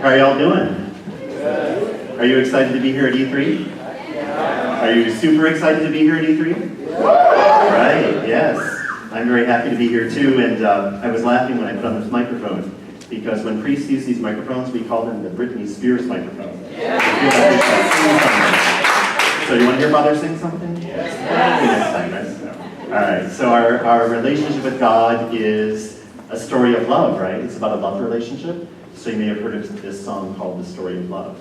How are y'all doing? Are you excited to be here at E3? Are you super excited to be here at E3? Right, yes. I'm very happy to be here too, and I was laughing when I put on this microphone, because when priests use these microphones, we call them the Britney Spears microphone. So you want to hear Father sing something? Yes. All right, so our relationship with God is a story of love, right? It's about a love relationship. So you may have heard of this song called The Story of Love.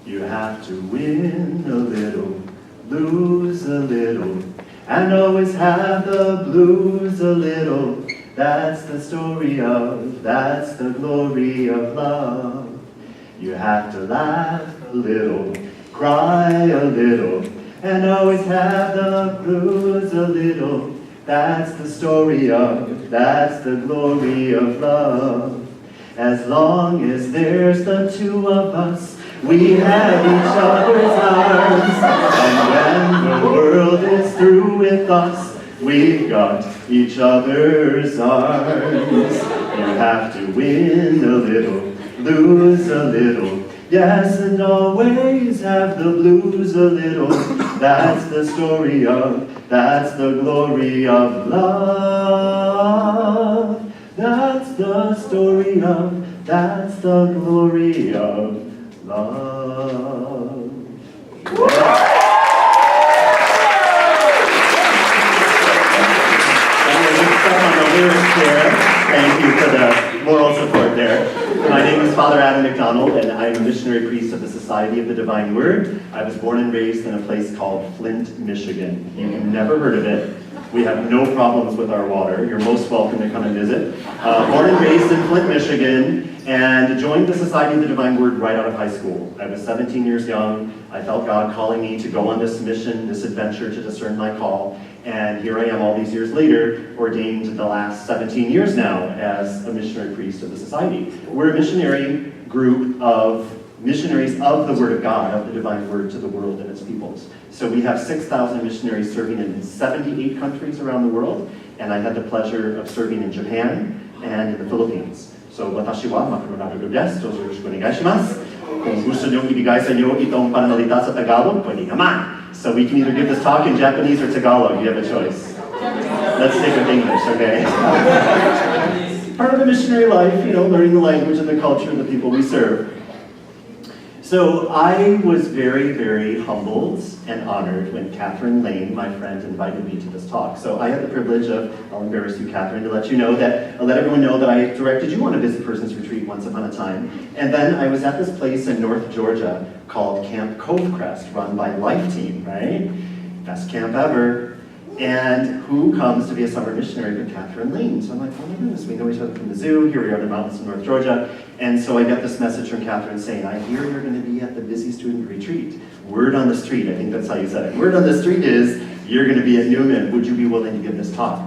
You have to win a little, lose a little, and always have the blues a little. That's the story of, that's the glory of love. You have to laugh a little, cry a little, and always have the blues a little. That's the story of, that's the glory of love. As long as there's the two of us, we have each other's arms. And when the world is through with us, we've got each other's arms. You have to win a little, lose a little, yes, and always have the blues a little. That's the story of, that's the glory of love. That's the story of, that's the glory of love. Thank you for the moral support there. My name is Fr Adam MacDonald, and I am a missionary priest of the Society of the Divine Word. I was born and raised in a place called Flint, Michigan. You've never heard of it. We have no problems with our water. You're most welcome to come and visit. Born and raised in Flint, Michigan, and joined the Society of the Divine Word right out of high school. I was 17 years young. I felt God calling me to go on this mission, this adventure to discern my call. And here I am all these years later, ordained the last 17 years now as a missionary priest of the Society. We're a missionary group of missionaries of the Word of God, of the Divine Word to the world and its peoples. So we have 6,000 missionaries serving in 78 countries around the world, and I had the pleasure of serving in Japan and in the Philippines. So, watashi wa makarunado desu, yoroshiku onegaishimasu. Kung gusto niyong ibigay sa inyo itong pananalita sa Tagalog, pwede naman. So we can either give this talk in Japanese or Tagalog, you have a choice. Let's stick with English, okay? Part of the missionary life, you know, learning the language and the culture of the people we serve. So I was very, very humbled and honored when Catherine Lane, my friend, invited me to this talk. So I had the privilege of, I'll embarrass you, Catherine, to let everyone know that I directed you on a Visit Persons retreat once upon a time. And then I was at this place in North Georgia called Camp Covecrest, run by Life Team, right? Best camp ever. And who comes to be a summer missionary but Catherine Lane? So I'm like, oh my goodness, we know each other from the zoo, here we are in the mountains in North Georgia. And so I get this message from Catherine saying, I hear you're going to be at the Busy Student Retreat. Word on the street, I think that's how you said it. Word on the street is, you're going to be at Newman, would you be willing to give this talk?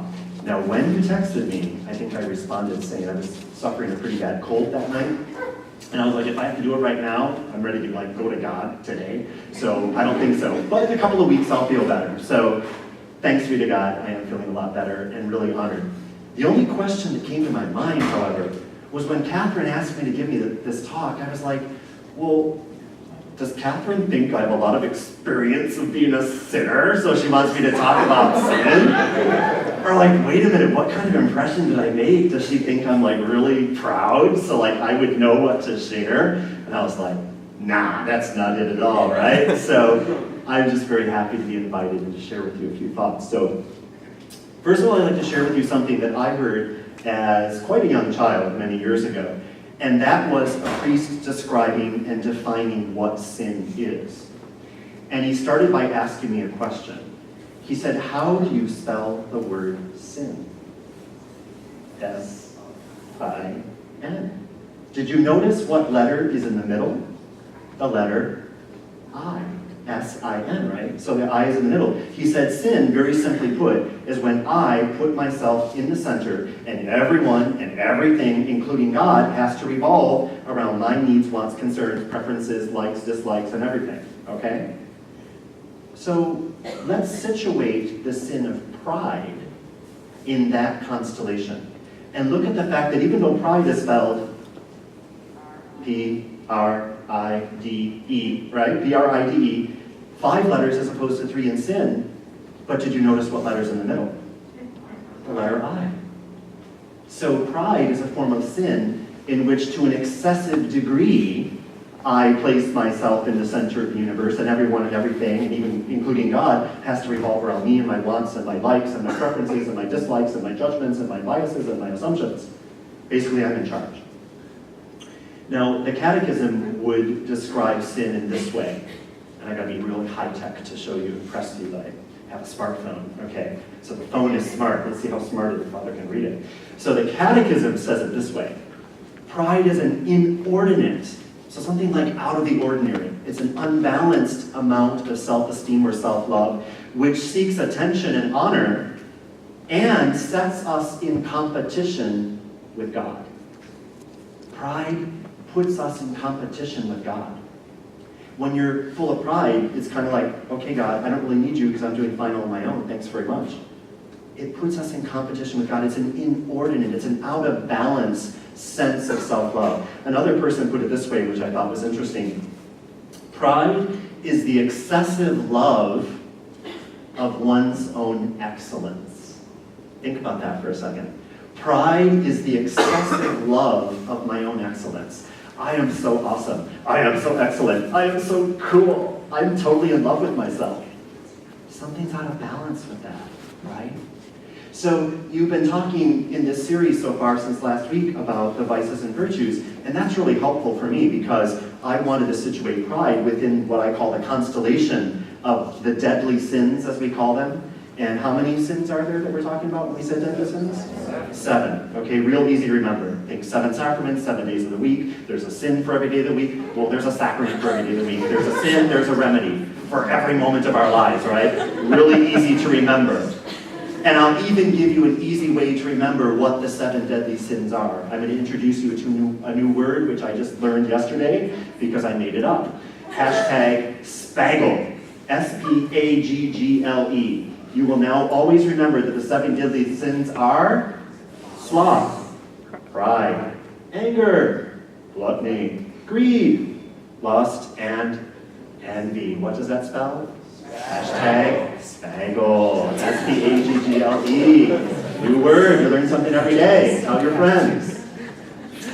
Now when you texted me, I think I responded saying I was suffering a pretty bad cold that night. And I was like, if I have to do it right now, I'm ready to like go to God today. So I don't think so. But in a couple of weeks, I'll feel better. So thanks be to God, I am feeling a lot better and really honored. The only question that came to my mind, however, was when Catherine asked me to give me this talk, I was like, well, does Catherine think I have a lot of experience of being a sinner, so she wants me to talk about sin? Or like, wait a minute, what kind of impression did I make? Does she think I'm like really proud, so like I would know what to share? And I was like, nah, that's not it at all, right? So I'm just very happy to be invited and to share with you a few thoughts. So first of all, I'd like to share with you something that I heard as quite a young child many years ago. And that was a priest describing and defining what sin is. And he started by asking me a question. He said, how do you spell the word sin? S-I-N. Did you notice what letter is in the middle? The letter I. S-I-N, right? So the I is in the middle. He said sin, very simply put, is when I put myself in the center and everyone and everything, including God, has to revolve around my needs, wants, concerns, preferences, likes, dislikes, and everything, okay? So let's situate the sin of pride in that constellation and look at the fact that even though pride is spelled P-R-I-D-E, right? P-R-I-D-E. 5 letters as opposed to 3 in sin. But did you notice what letter's in the middle? The letter I. So pride is a form of sin in which, to an excessive degree, I place myself in the center of the universe, and everyone and everything, and even including God, has to revolve around me and my wants and my likes and my preferences and my dislikes and my judgments and my biases and my assumptions. Basically, I'm in charge. Now, the Catechism would describe sin in this way. And I gotta be really high-tech to show you, impress you that I have a smartphone. Okay, so the phone is smart. Let's see how smarter the Father can read it. So the Catechism says it this way. Pride is an inordinate, so something like out of the ordinary. It's an unbalanced amount of self-esteem or self-love, which seeks attention and honor, and sets us in competition with God. Pride puts us in competition with God. When you're full of pride, it's kind of like, okay, God, I don't really need you because I'm doing fine on my own. Thanks very much. It puts us in competition with God. It's an inordinate, it's an out of balance sense of self-love. Another person put it this way, which I thought was interesting. Pride is the excessive love of one's own excellence. Think about that for a second. Pride is the excessive love of my own excellence. I am so awesome. I am so excellent. I am so cool. I'm totally in love with myself. Something's out of balance with that, right? So you've been talking in this series so far since last week about the vices and virtues, and that's really helpful for me because I wanted to situate pride within what I call the constellation of the deadly sins, as we call them. And how many sins are there that we're talking about when we say deadly sins? 7. Okay, real easy to remember. Think 7 sacraments, 7 days of the week. There's a sin for every day of the week. Well, there's a sacrament for every day of the week. There's a sin, there's a remedy for every moment of our lives, right? Really easy to remember. And I'll even give you an easy way to remember what the 7 deadly sins are. I'm going to introduce you to a new word, which I just learned yesterday because I made it up. Hashtag spaggle. S-P-A-G-G-L-E. You will now always remember that the 7 deadly sins are sloth, pride, anger, gluttony, greed, lust, and envy. What does that spell? Hashtag spaggle. S-P-A-G-G-L-E. New word. You learn something every day. Tell your friends.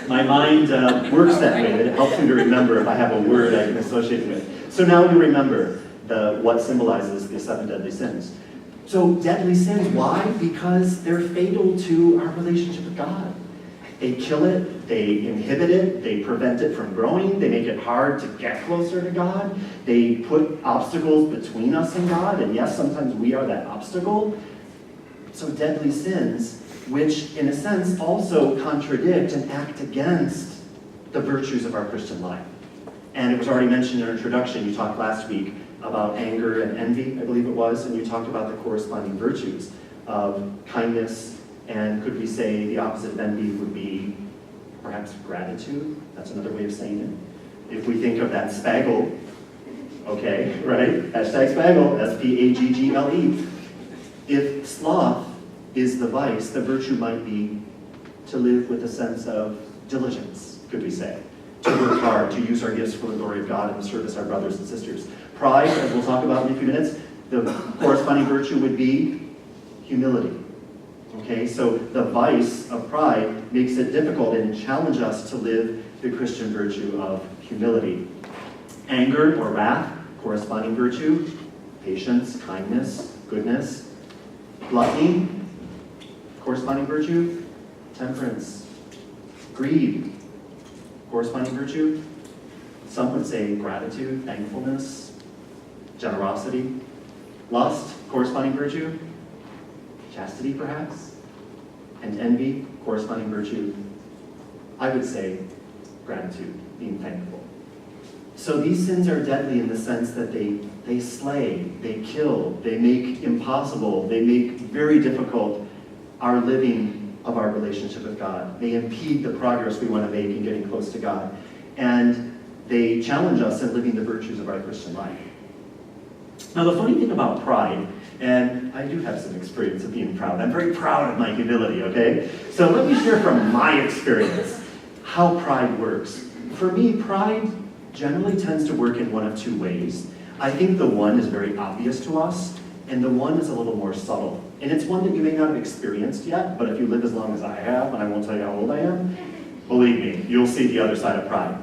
My mind works that way, that it helps me to remember if I have a word I can associate with. So now you remember what symbolizes the 7 deadly sins. So deadly sins, why? Because they're fatal to our relationship with God. They kill it, they inhibit it, they prevent it from growing, they make it hard to get closer to God, they put obstacles between us and God, and yes, sometimes we are that obstacle. So deadly sins, which in a sense also contradict and act against the virtues of our Christian life. And it was already mentioned in our introduction, you talked last week about anger and envy, I believe it was, and you talked about the corresponding virtues of kindness, and could we say the opposite of envy would be perhaps gratitude? That's another way of saying it. If we think of that spaggle, okay, right? Hashtag spaggle, S-P-A-G-G-L-E. If sloth is the vice, the virtue might be to live with a sense of diligence, could we say? To work hard, to use our gifts for the glory of God and to service our brothers and sisters. Pride, as we'll talk about in a few minutes, the corresponding virtue would be humility. Okay, so the vice of pride makes it difficult and challenges us to live the Christian virtue of humility. Anger or wrath, corresponding virtue, patience, kindness, goodness. Gluttony, corresponding virtue, temperance. Greed, corresponding virtue, some would say gratitude, thankfulness, generosity. Lust, corresponding virtue, chastity perhaps, and envy, corresponding virtue, I would say gratitude, being thankful. So these sins are deadly in the sense that they slay, they kill, they make impossible, they make very difficult our living of our relationship with God. They impede the progress we want to make in getting close to God. And they challenge us in living the virtues of our Christian life. Now the funny thing about pride, and I do have some experience of being proud. I'm very proud of my humility, okay? So let me share from my experience how pride works. for me, pride generally tends to work in one of two ways. I think the one is very obvious to us, and the one is a little more subtle. And it's one that you may not have experienced yet, but if you live as long as I have, and I won't tell you how old I am, believe me, you'll see the other side of pride.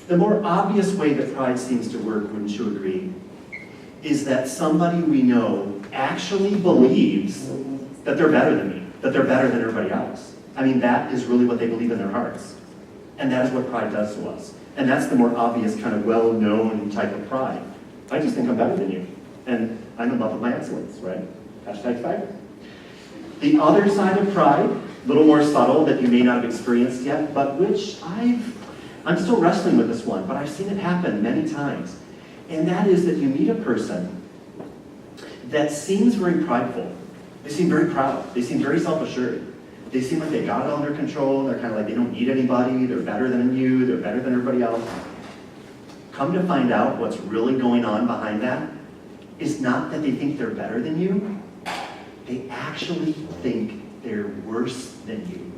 The more obvious way that pride seems to work, wouldn't you agree, is that somebody we know actually believes that they're better than me, that they're better than everybody else. I mean, that is really what they believe in their hearts. And that is what pride does to us. And that's the more obvious kind of well-known type of pride. I just think I'm better than you. And I'm in love with my excellence, right? Hashtag pride. The other side of pride, a little more subtle that you may not have experienced yet, but which I'm still wrestling with this one, but I've seen it happen many times. And that is that you meet a person that seems very prideful. They seem very proud. They seem very self-assured. They seem like they got it under control. They're kind of like they don't need anybody. They're better than you. They're better than everybody else. Come to find out what's really going on behind that is not that they think they're better than you. They actually think they're worse than you.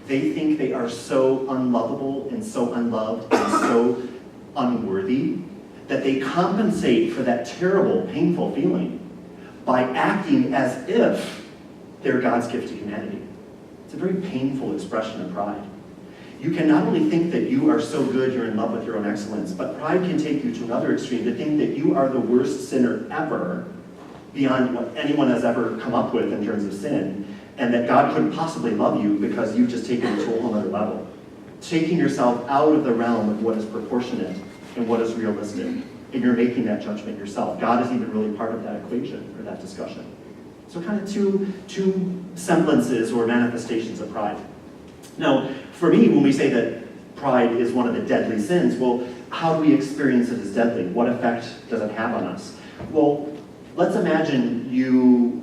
They think they are so unlovable and so unloved and so unworthy that they compensate for that terrible, painful feeling by acting as if they're God's gift to humanity. It's a very painful expression of pride. You can not only think that you are so good, you're in love with your own excellence, but pride can take you to another extreme, to think that you are the worst sinner ever, beyond what anyone has ever come up with in terms of sin, and that God couldn't possibly love you because you've just taken it to a whole other level. Taking yourself out of the realm of what is proportionate and what is realistic, and you're making that judgment yourself. God isn't even really part of that equation or that discussion. So kind of two semblances or manifestations of pride. Now, for me, when we say that pride is one of the deadly sins, well, how do we experience it as deadly? What effect does it have on us? Well, let's imagine you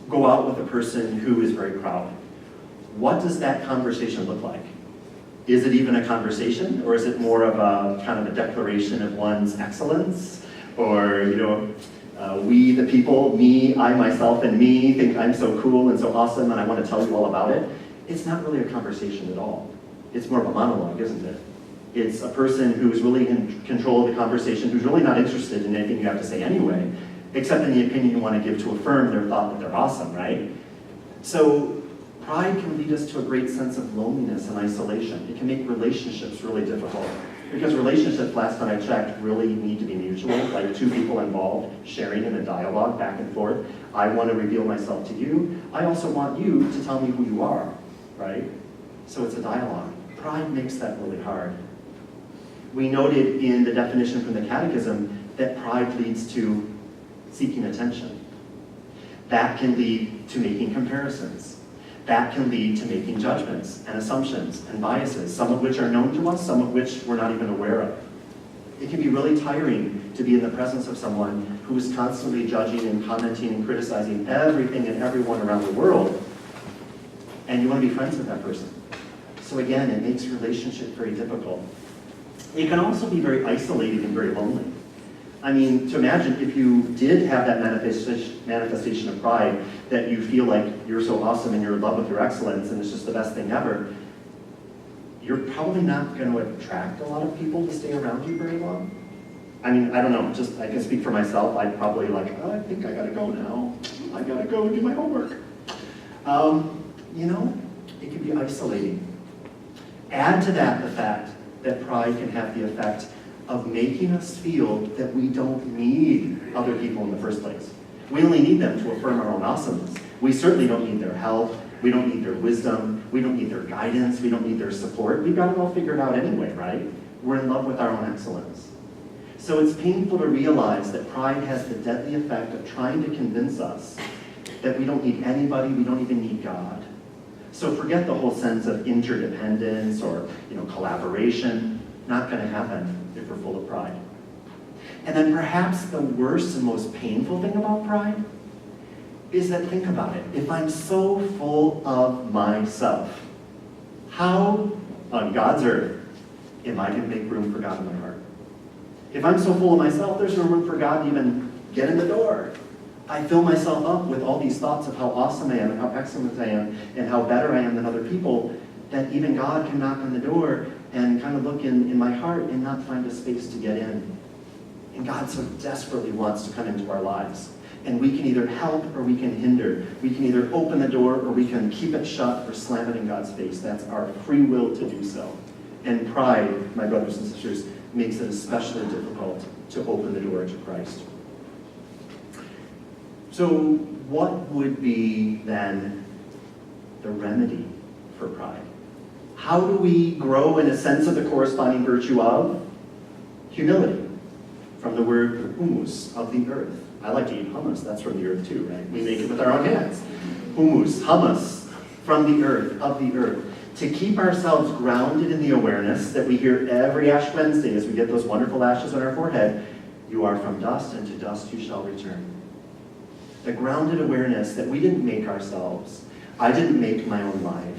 go out with a person who is very proud. What does that conversation look like? Is it even a conversation, or is it more of a kind of a declaration of one's excellence? Or, we, the people, me, I, myself, and me, think I'm so cool and so awesome and I want to tell you all about it. It's not really a conversation at all. It's more of a monologue, isn't it? It's a person who is really in control of the conversation, who's really not interested in anything you have to say anyway, except in the opinion you want to give to affirm their thought that they're awesome, right? So pride can lead us to a great sense of loneliness and isolation. It can make relationships really difficult. Because relationships, last time I checked, really need to be mutual, like two people involved, sharing in a dialogue back and forth. I want to reveal myself to you. I also want you to tell me who you are, right? So it's a dialogue. Pride makes that really hard. We noted in the definition from the Catechism that pride leads to seeking attention. That can lead to making comparisons. That can lead to making judgments and assumptions and biases, some of which are known to us, some of which we're not even aware of. It can be really tiring to be in the presence of someone who is constantly judging and commenting and criticizing everything and everyone around the world, and you want to be friends with that person. So again, it makes relationship very difficult. It can also be very isolating and very lonely. I mean, to imagine if you did have that manifestation of pride, that you feel like you're so awesome and you're in love with your excellence and it's just the best thing ever, you're probably not going to attract a lot of people to stay around you very long. I mean, I don't know, just I can speak for myself. I'd probably I think I gotta go now. I gotta go and do my homework. It can be isolating. Add to that the fact that pride can have the effect of making us feel that we don't need other people in the first place. We only need them to affirm our own awesomeness. We certainly don't need their help. We don't need their wisdom. We don't need their guidance. We don't need their support. We've got it all figured out anyway, right? We're in love with our own excellence. So it's painful to realize that pride has the deadly effect of trying to convince us that we don't need anybody, we don't even need God. So forget the whole sense of interdependence or collaboration. Not going to happen if we're full of pride. And then perhaps the worst and most painful thing about pride is that, think about it, if I'm so full of myself, how on God's earth am I going to make room for God in my heart? If I'm so full of myself, there's no room for God to even get in the door. I fill myself up with all these thoughts of how awesome I am and how excellent I am and how better I am than other people, that even God can knock on the door and kind of look in my heart and not find a space to get in. And God so desperately wants to come into our lives. And we can either help or we can hinder. We can either open the door or we can keep it shut or slam it in God's face. That's our free will to do so. And pride, my brothers and sisters, makes it especially difficult to open the door to Christ. So what would be then the remedy for pride? How do we grow in a sense of the corresponding virtue of humility? From the word humus, of the earth. I like to eat hummus, that's from the earth too, right? We make it with our own hands. Humus, hummus, from the earth, of the earth. To keep ourselves grounded in the awareness that we hear every Ash Wednesday as we get those wonderful ashes on our forehead, you are from dust and to dust you shall return. The grounded awareness that we didn't make ourselves. I didn't make my own life.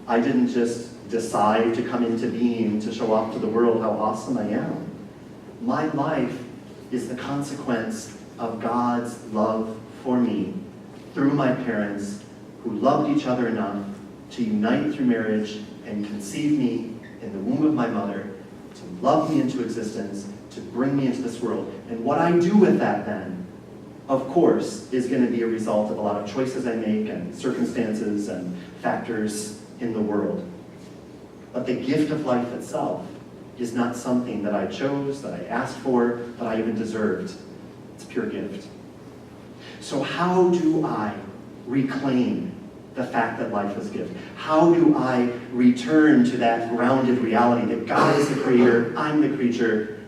I didn't just decide to come into being to show off to the world how awesome I am. My life is the consequence of God's love for me through my parents who loved each other enough to unite through marriage and conceive me in the womb of my mother, to love me into existence, to bring me into this world. And what I do with that then, of course, is going to be a result of a lot of choices I make and circumstances and factors in the world. But the gift of life itself is not something that I chose, that I asked for, that I even deserved. It's a pure gift. So how do I reclaim the fact that life is a gift? How do I return to that grounded reality that God is the creator, I'm the creature,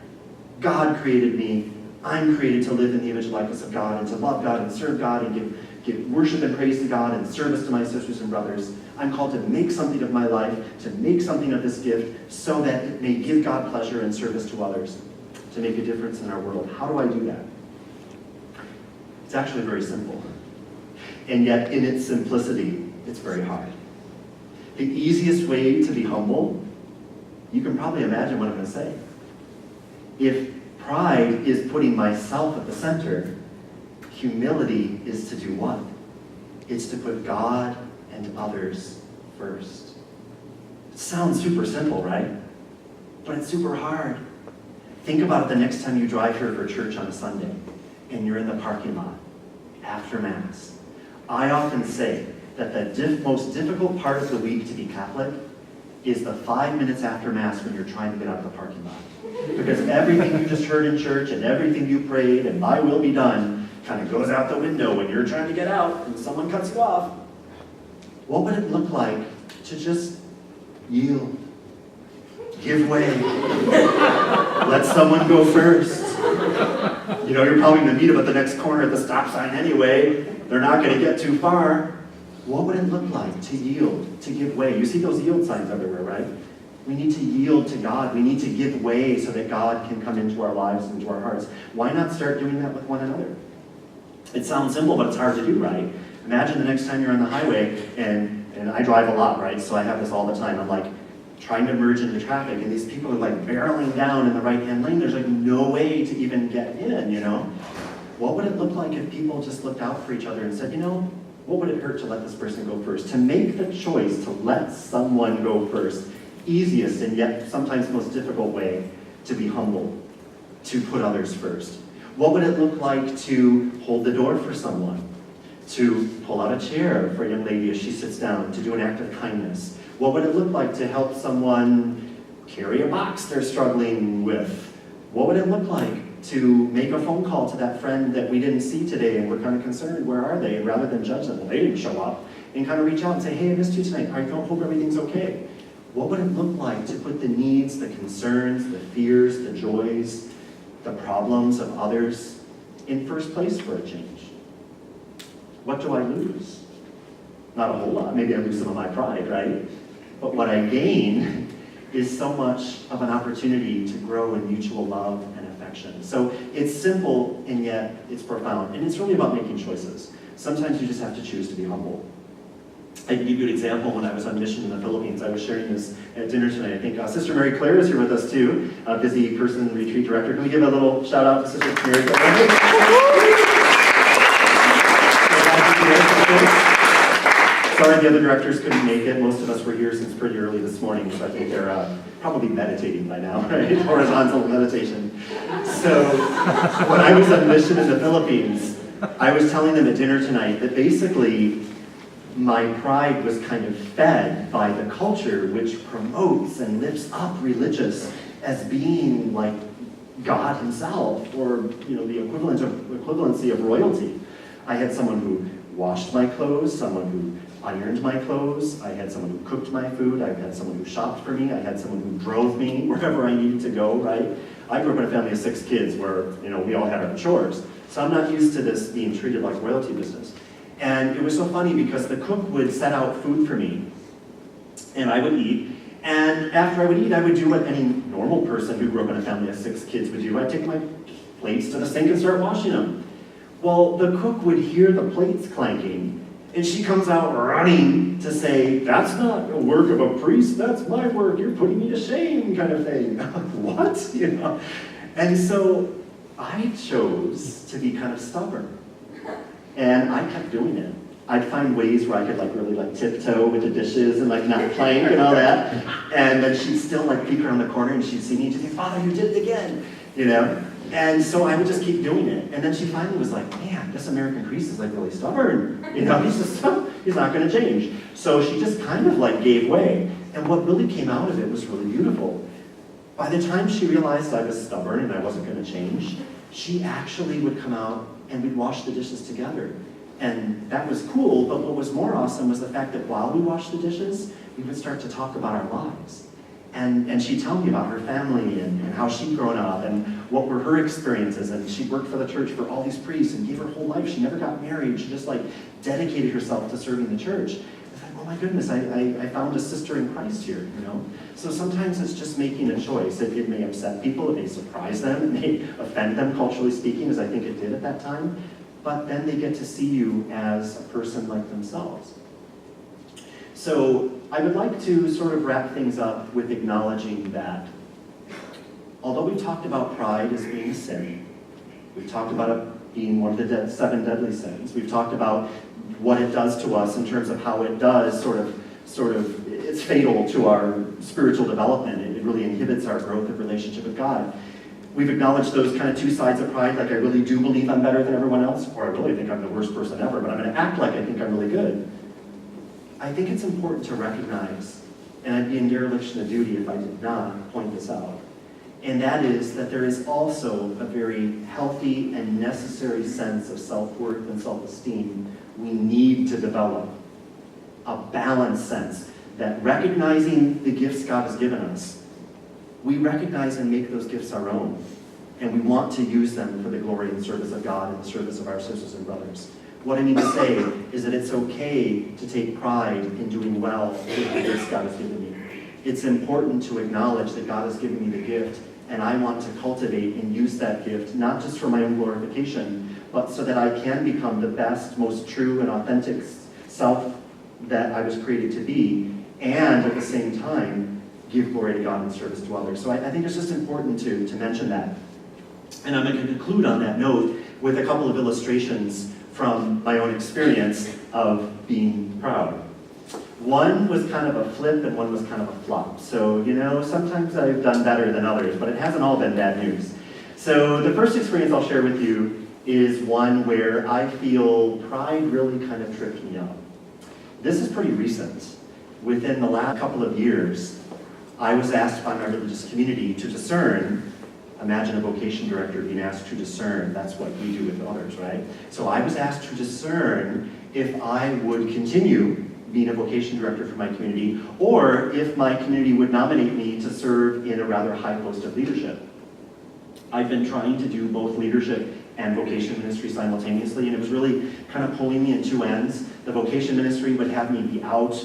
God created me, I'm created to live in the image and likeness of God and to love God and serve God and give worship and praise to God and service to my sisters and brothers. I'm called to make something of my life, to make something of this gift so that it may give God pleasure and service to others, to make a difference in our world. How do I do that? It's actually very simple. And yet, in its simplicity, it's very hard. The easiest way to be humble, you can probably imagine what I'm going to say. If pride is putting myself at the center, humility is to do what? It's to put God and others first. It sounds super simple, right? But it's super hard. Think about it the next time you drive here for church on a Sunday and you're in the parking lot after Mass. I often say that the most difficult part of the week to be Catholic is the 5 minutes after Mass when you're trying to get out of the parking lot. Because everything you just heard in church and everything you prayed and thy will be done kind of goes out the window when you're trying to get out and someone cuts you off. What would it look like to just yield? Give way. Let someone go first. You know, you're probably going to meet them at the next corner at the stop sign anyway. They're not going to get too far. What would it look like to yield, to give way? You see those yield signs everywhere, right? We need to yield to God. We need to give way so that God can come into our lives, into our hearts. Why not start doing that with one another? It sounds simple, but it's hard to do, right? Imagine the next time you're on the highway, and I drive a lot, right? So I have this all the time. I'm like trying to merge into traffic, and these people are like barreling down in the right-hand lane. There's like no way to even get in, you know? What would it look like if people just looked out for each other and said, you know, what would it hurt to let this person go first? To make the choice to let someone go first. Easiest and yet sometimes most difficult way to be humble, to put others first. What would it look like to hold the door for someone? To pull out a chair for a young lady as she sits down, to do an act of kindness? What would it look like to help someone carry a box they're struggling with? What would it look like to make a phone call to that friend that we didn't see today and we're kind of concerned, where are they? And rather than judge them, well, they didn't show up, and kind of reach out and say, hey, I missed you tonight. I hope everything's okay. What would it look like to put the needs, the concerns, the fears, the joys, the problems of others in first place for a change? What do I lose? Not a whole lot. Maybe I lose some of my pride, right? But what I gain is so much of an opportunity to grow in mutual love and affection. So it's simple, and yet it's profound. And it's really about making choices. Sometimes you just have to choose to be humble. I can give you an example. When I was on mission in the Philippines, I was sharing this at dinner tonight. I think Sister Mary Claire is here with us too, a busy person, retreat director. Can we give a little shout out to Sister Mary Claire? Sorry the other directors couldn't make it. Most of us were here since pretty early this morning, so I think they're probably meditating by now, right? Horizontal meditation. So when I was on mission in the Philippines, I was telling them at dinner tonight that basically my pride was kind of fed by the culture which promotes and lifts up religious as being like God himself, or the equivalency of royalty. I had someone who washed my clothes, someone who ironed my clothes, I had someone who cooked my food, I had someone who shopped for me, I had someone who drove me wherever I needed to go, right? I grew up in a family of 6 kids where, we all had our chores. So I'm not used to this being treated like royalty business. And it was so funny because the cook would set out food for me, and I would eat. And after I would eat, I would do what any normal person who grew up in a family of 6 kids would do. I'd take my plates to the sink and start washing them. Well, the cook would hear the plates clanking, and she comes out running to say, "That's not a work of a priest, that's my work, you're putting me to shame," kind of thing. I'm like, what? And so I chose to be kind of stubborn. And I kept doing it. I'd find ways where I could really tiptoe with the dishes and not plank and all that. And then she'd still peek around the corner and she'd see me and she'd say, "Father, you did it again," And so I would just keep doing it. And then she finally was like, "Man, this American priest is really stubborn. He's not going to change." So she just kind of gave way. And what really came out of it was really beautiful. By the time she realized I was stubborn and I wasn't going to change, she actually would come out and we'd wash the dishes together. And that was cool, but what was more awesome was the fact that while we washed the dishes, we would start to talk about our lives. And she'd tell me about her family and how she'd grown up and what were her experiences. And she worked for the church for all these priests and gave her whole life. She never got married. She just dedicated herself to serving the church. It's oh my goodness, I found a sister in Christ here, So sometimes it's just making a choice. It may upset people, it may surprise them, it may offend them culturally speaking, as I think it did at that time. But then they get to see you as a person like themselves. So I would like to sort of wrap things up with acknowledging that although we talked about pride as being a sin, we've talked about it being one of the 7 deadly sins, we've talked about what it does to us in terms of how it does sort of it's fatal to our spiritual development. It really inhibits our growth of relationship with God. We've acknowledged those kind of 2 sides of pride, I really do believe I'm better than everyone else, or I really think I'm the worst person ever, but I'm going to act like I think I'm really good. I think it's important to recognize, and I'd be in dereliction of duty if I did not point this out, and that is that there is also a very healthy and necessary sense of self-worth and self-esteem we need to develop. A balanced sense that recognizing the gifts God has given us, we recognize and make those gifts our own, and we want to use them for the glory and service of God and the service of our sisters and brothers. What I mean to say is that it's okay to take pride in doing well with the gifts God has given me. It's important to acknowledge that God has given me the gift, and I want to cultivate and use that gift, not just for my own glorification, but so that I can become the best, most true and authentic self that I was created to be, and at the same time, give glory to God and service to others. So I think it's just important to mention that. And I'm going to conclude on that note with a couple of illustrations from my own experience of being proud. One was kind of a flip and one was kind of a flop. So, sometimes I've done better than others, but it hasn't all been bad news. So the first experience I'll share with you is one where I feel pride really kind of tripped me up. This is pretty recent. Within the last couple of years, I was asked by my religious community to discern. Imagine a vocation director being asked to discern. That's what we do with others, right? So I was asked to discern if I would continue being a vocation director for my community, or if my community would nominate me to serve in a rather high post of leadership. I've been trying to do both leadership and vocation ministry simultaneously, and it was really kind of pulling me in 2 ends. The vocation ministry would have me be out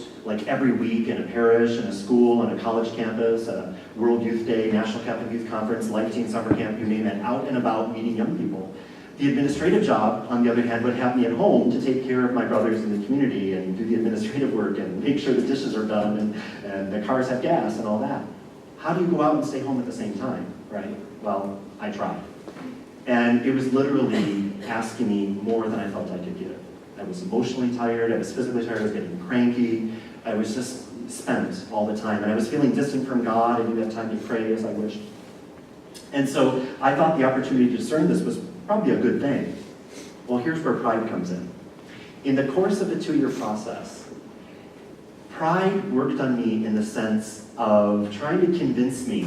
every week in a parish, in a school, on a college campus, a World Youth Day, National Catholic Youth Conference, Life Teen Summer Camp, you name it, out and about meeting young people. The administrative job, on the other hand, would have me at home to take care of my brothers in the community and do the administrative work and make sure the dishes are done and the cars have gas and all that. How do you go out and stay home at the same time, right? Well, I tried. And it was literally asking me more than I felt I could give. I was emotionally tired, I was physically tired, I was getting cranky, I was just spent all the time, and I was feeling distant from God. I didn't have time to pray as I wished. And so I thought the opportunity to discern this was probably a good thing. Well, here's where pride comes in. In the course of the 2-year process, pride worked on me in the sense of trying to convince me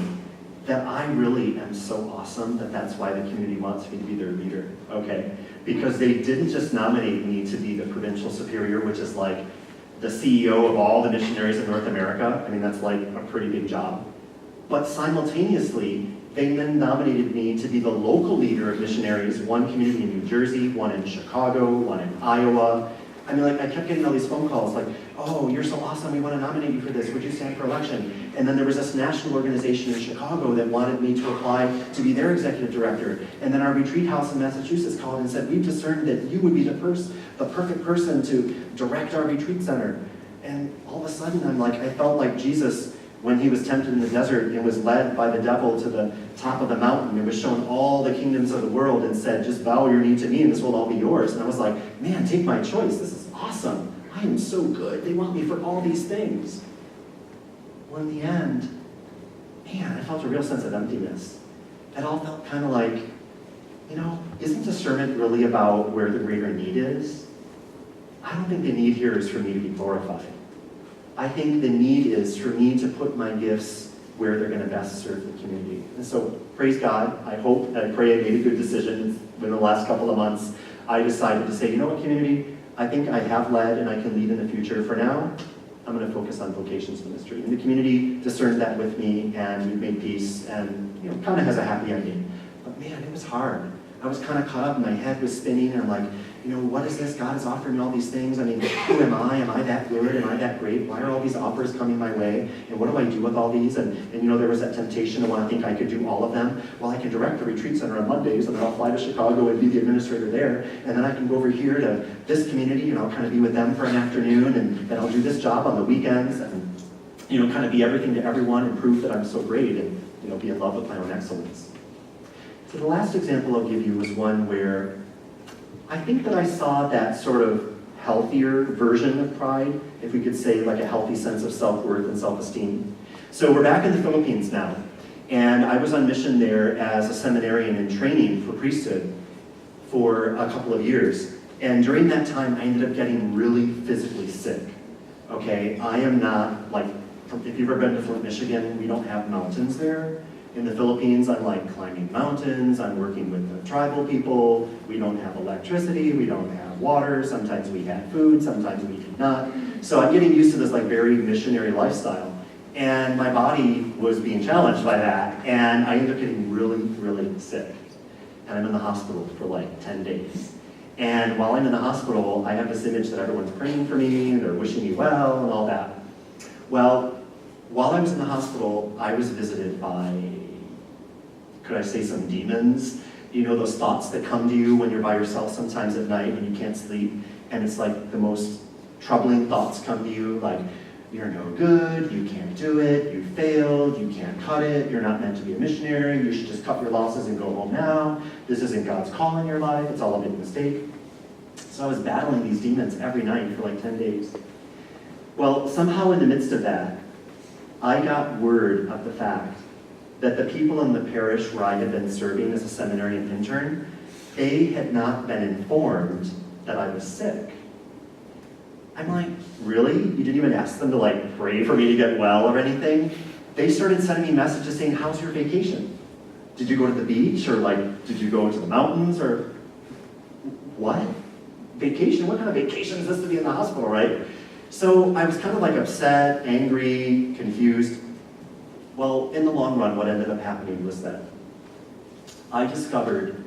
that I really am so awesome that that's why the community wants me to be their leader, okay? Because they didn't just nominate me to be the provincial superior, which is like the CEO of all the missionaries in North America. I mean, that's like a pretty big job. But simultaneously, they then nominated me to be the local leader of missionaries, one community in New Jersey, one in Chicago, one in Iowa. I mean, like, I kept getting all these phone calls like, oh, you're so awesome, we want to nominate you for this, would you stand for election? And then there was this national organization in Chicago that wanted me to apply to be their executive director. And then our retreat house in Massachusetts called and said, we've discerned that you would be the perfect person to direct our retreat center. And all of a sudden, I felt like Jesus when he was tempted in the desert and was led by the devil to the top of the mountain and was shown all the kingdoms of the world and said, just bow your knee to me and this will all be yours. And I was like, man, take my choice. This is awesome. I am so good. They want me for all these things. Well, in the end, man, I felt a real sense of emptiness. It all felt kind of like, isn't discernment really about where the greater need is? I don't think the need here is for me to be glorified. I think the need is for me to put my gifts where they're going to best serve the community. And so, praise God, I pray I made a good decision in the last couple of months. I decided to say, you know what, community, I think I have led and I can lead in the future. For now, I'm going to focus on vocations ministry. And the community discerned that with me, and we made peace, and kind of has a happy ending. But man, it was hard. I was kind of caught up, my head was spinning, and I'm like, what is this? God is offering me all these things. I mean, who am I? Am I that good? Am I that great? Why are all these offers coming my way? And what do I do with all these? And there was that temptation to want to think I could do all of them. Well, I can direct the retreat center on Mondays, and then I'll fly to Chicago and be the administrator there. And then I can go over here to this community, and I'll kind of be with them for an afternoon, and I'll do this job on the weekends, and kind of be everything to everyone and prove that I'm so great, and be in love with my own excellence. So the last example I'll give you is one where I think that I saw that sort of healthier version of pride, if we could say like a healthy sense of self-worth and self-esteem. So we're back in the Philippines now, and I was on mission there as a seminarian in training for priesthood for a couple of years. And during that time, I ended up getting really physically sick. Okay, I am not if you've ever been to Flint, Michigan, we don't have mountains there. In the Philippines, I'm climbing mountains, I'm working with the tribal people, we don't have electricity, we don't have water, sometimes we had food, sometimes we did not. So I'm getting used to this very missionary lifestyle. And my body was being challenged by that, and I ended up getting really, really sick. And I'm in the hospital for 10 days. And while I'm in the hospital, I have this image that everyone's praying for me, and they're wishing me well, and all that. Well, while I was in the hospital, I was visited by, could I say, some demons? Those thoughts that come to you when you're by yourself sometimes at night and you can't sleep, and it's like the most troubling thoughts come to you, like, you're no good, you can't do it, you failed, you can't cut it, you're not meant to be a missionary, you should just cut your losses and go home now, this isn't God's call in your life, it's all a big mistake. So I was battling these demons every night for 10 days. Well, somehow in the midst of that, I got word of the fact that the people in the parish where I had been serving as a seminarian intern, they had not been informed that I was sick. I'm like, really? You didn't even ask them to pray for me to get well or anything? They started sending me messages saying, how's your vacation? Did you go to the beach, or did you go to the mountains, or what? Vacation? What kind of vacation is this to be in the hospital, right? So I was kind of upset, angry, confused. Well, in the long run, what ended up happening was that I discovered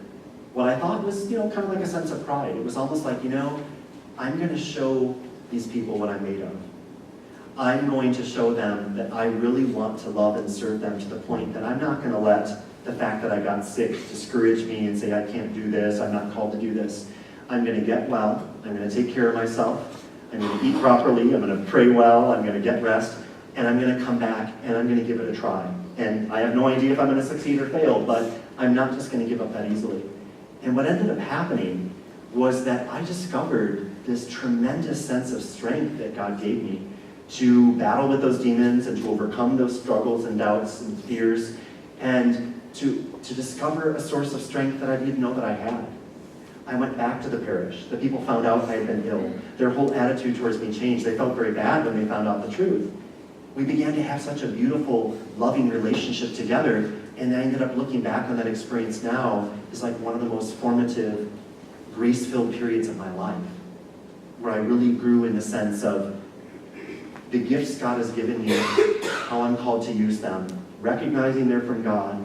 what I thought was, kind of a sense of pride. It was almost like, I'm going to show these people what I'm made of. I'm going to show them that I really want to love and serve them to the point that I'm not going to let the fact that I got sick discourage me and say I can't do this, I'm not called to do this. I'm going to get well, I'm going to take care of myself, I'm going to eat properly, I'm going to pray well, I'm going to get rest, and I'm going to come back and I'm going to give it a try. And I have no idea if I'm going to succeed or fail, but I'm not just going to give up that easily. And what ended up happening was that I discovered this tremendous sense of strength that God gave me to battle with those demons and to overcome those struggles and doubts and fears, and to discover a source of strength that I didn't know that I had. I went back to the parish. The people found out I had been ill. Their whole attitude towards me changed. They felt very bad when they found out the truth. We began to have such a beautiful, loving relationship together, and I ended up looking back on that experience now as like one of the most formative, grace-filled periods of my life, where I really grew in the sense of the gifts God has given me, how I'm called to use them, recognizing they're from God,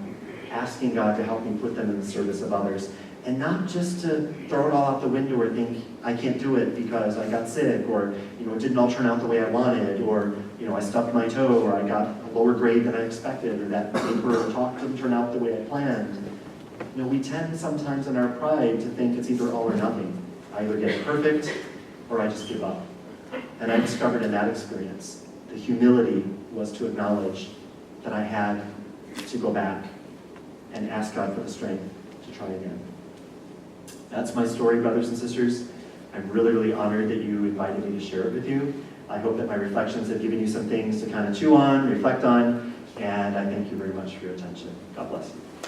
asking God to help me put them in the service of others, and not just to throw it all out the window or think I can't do it because I got sick, or it didn't all turn out the way I wanted, or I stubbed my toe, or I got a lower grade than I expected, or that paper or talk didn't turn out the way I planned. We tend sometimes in our pride to think it's either all or nothing. I either get it perfect or I just give up. And I discovered in that experience, the humility was to acknowledge that I had to go back and ask God for the strength to try again. That's my story, brothers and sisters. I'm really, really honored that you invited me to share it with you. I hope that my reflections have given you some things to kind of chew on, reflect on, and I thank you very much for your attention. God bless you.